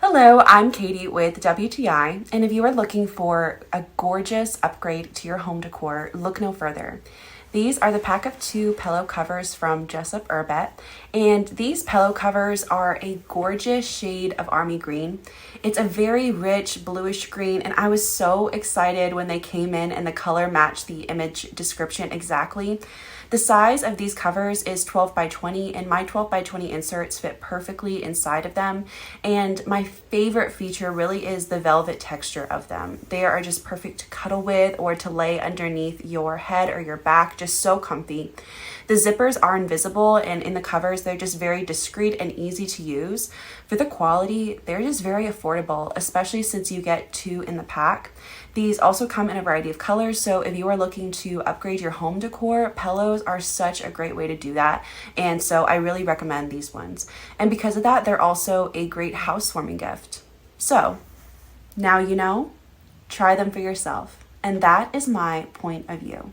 Hello, I'm Katie with WTI, and if you are looking for a gorgeous upgrade to your home decor, look no further. These are the pack of 2 pillow covers from JUSPURBET, and these pillow covers are a gorgeous shade of army green. It's a very rich bluish green, and I was so excited when they came in and the color matched the image description exactly. The size of these covers is 12 by 20, and my 12 by 20 inserts fit perfectly inside of them. And my favorite feature really is the velvet texture of them. They are just perfect to cuddle with or to lay underneath your head or your back, just so comfy. The zippers are invisible, and in the covers, they're just very discreet and easy to use. For the quality, they're just very affordable, especially since you get 2 in the pack. These also come in a variety of colors, so if you are looking to upgrade your home decor, pillows are such a great way to do that, and so I really recommend these ones. And because of that, they're also a great housewarming gift. So, now you know, try them for yourself, and that is my point of view.